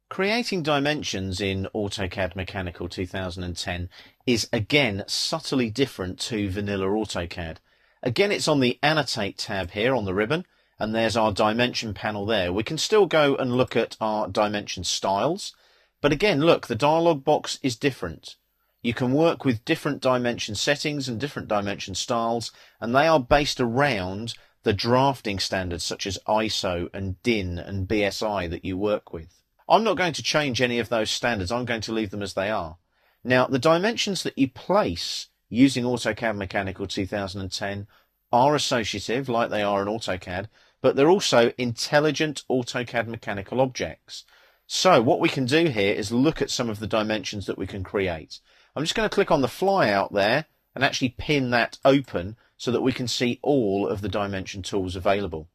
Creating dimensions in AutoCAD Mechanical 2010 is again subtly different to vanilla AutoCAD. Again, it's on the Annotate tab here on the ribbon, and there's our dimension panel there. We can still go and look at our dimension styles, but again, look, the dialog box is different. You can work with different dimension settings and different dimension styles, and they are based around the drafting standards such as ISO and DIN and BSI that you work with. I'm not going to change any of those standards. I'm going to leave them as they are. Now, the dimensions that you place using AutoCAD Mechanical 2010 are associative, like they are in AutoCAD, but they're also intelligent AutoCAD Mechanical objects. So what we can do here is look at some of the dimensions that we can create. I'm just going to click on the flyout there and actually pin that open so that we can see all of the dimension tools available.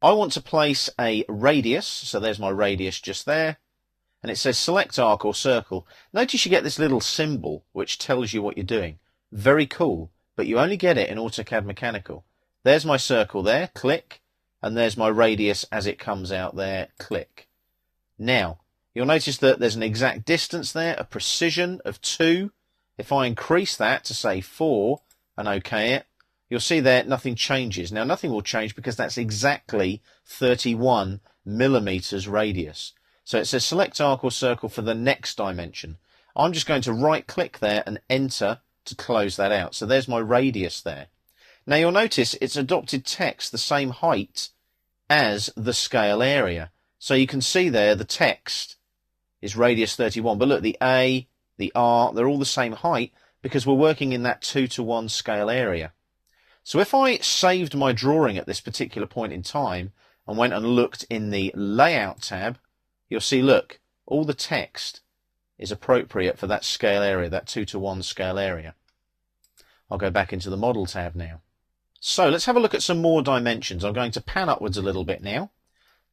I want to place a radius, so there's my radius just there, and it says select arc or circle. Notice you get this little symbol which tells you what you're doing. Very cool, but you only get it in AutoCAD Mechanical. There's my circle there, click, and there's my radius as it comes out there, click. Now, you'll notice that there's an exact distance there, a precision of 2. If I increase that to say 4 and OK it, you'll see there nothing changes. Now nothing will change because that's exactly 31 millimeters radius. So it says select arc or circle for the next dimension. I'm just going to right click there and enter to close that out. So there's my radius there. Now you'll notice it's adopted text the same height as the scale area. So you can see there the text is radius 31. But look, the A, the R, they're all the same height because we're working in that 2:1 scale area. So if I saved my drawing at this particular point in time and went and looked in the Layout tab, you'll see, look, all the text is appropriate for that scale area, that 2:1 scale area. I'll go back into the Model tab now. So let's have a look at some more dimensions. I'm going to pan upwards a little bit now.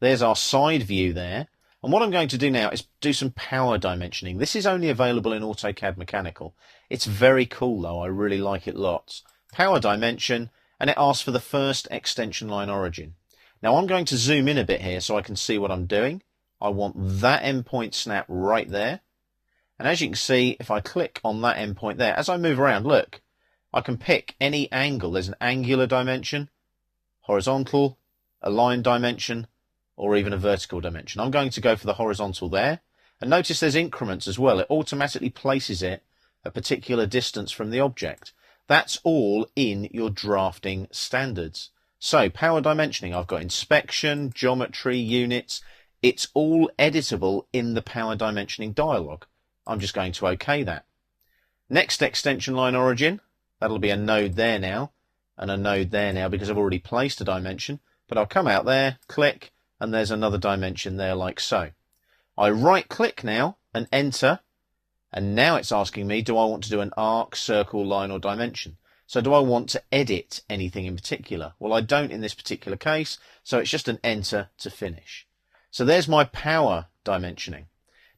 There's our side view there. And what I'm going to do now is do some power dimensioning. This is only available in AutoCAD Mechanical. It's very cool though, I really like it lots. Power dimension, and it asks for the first extension line origin. Now I'm going to zoom in a bit here so I can see what I'm doing. I want that endpoint snap right there. And as you can see, if I click on that endpoint there, as I move around, look, I can pick any angle. There's an angular dimension, horizontal, a line dimension, or even a vertical dimension. I'm going to go for the horizontal there. And notice there's increments as well. It automatically places it a particular distance from the object. That's all in your drafting standards. So power dimensioning, I've got inspection, geometry, units. It's all editable in the power dimensioning dialog. I'm just going to OK that. Next extension line origin, that'll be a node there now and a node there now because I've already placed a dimension. But I'll come out there, click, and there's another dimension there like so. I right click now and enter. And now it's asking me, do I want to do an arc, circle, line or dimension? So do I want to edit anything in particular? Well, I don't in this particular case, so it's just an enter to finish. So there's my power dimensioning.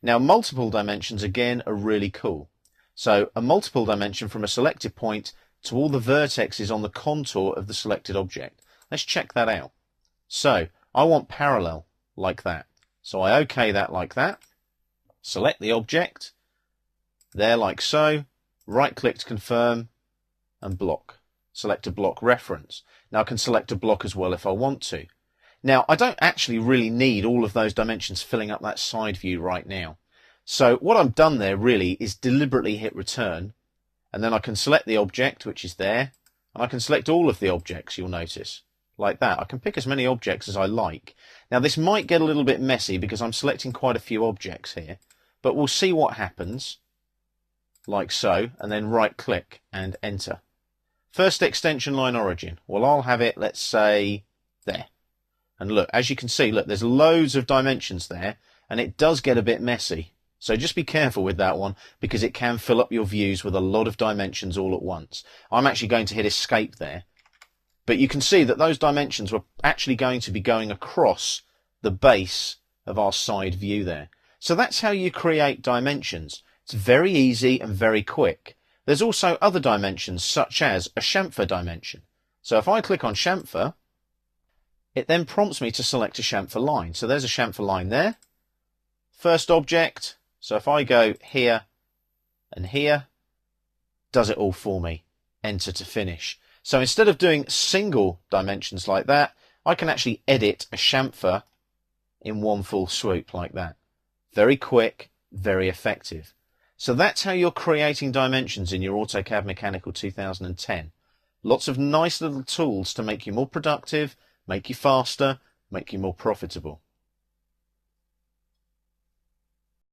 Now multiple dimensions again are really cool. So a multiple dimension from a selected point to all the vertexes on the contour of the selected object. Let's check that out. So I want parallel like that. So I OK that like that. Select the object. There like so, right click to confirm and block. Select a block reference. Now I can select a block as well if I want to. Now I don't actually really need all of those dimensions filling up that side view right now. So what I've done there really is deliberately hit return, and then I can select the object which is there, and I can select all of the objects, you'll notice, like that. I can pick as many objects as I like. Now this might get a little bit messy because I'm selecting quite a few objects here, but we'll see what happens. Like so, and then right click and enter. First extension line origin. Well, I'll have it, let's say, there. And look, as you can see, look, there's loads of dimensions there, and it does get a bit messy. So just be careful with that one, because it can fill up your views with a lot of dimensions all at once. I'm actually going to hit escape there. But you can see that those dimensions were actually going to be going across the base of our side view there. So that's how you create dimensions. It's very easy and very quick. There's also other dimensions such as a chamfer dimension. So if I click on chamfer, it then prompts me to select a chamfer line. So there's a chamfer line there. first object. So if I go here and here, does it all for me. Enter to finish. So instead of doing single dimensions like that, I can actually edit a chamfer in one full swoop like that. Very quick, very effective. So that's how you're creating dimensions in your AutoCAD Mechanical 2010. Lots of nice little tools to make you more productive, make you faster, make you more profitable.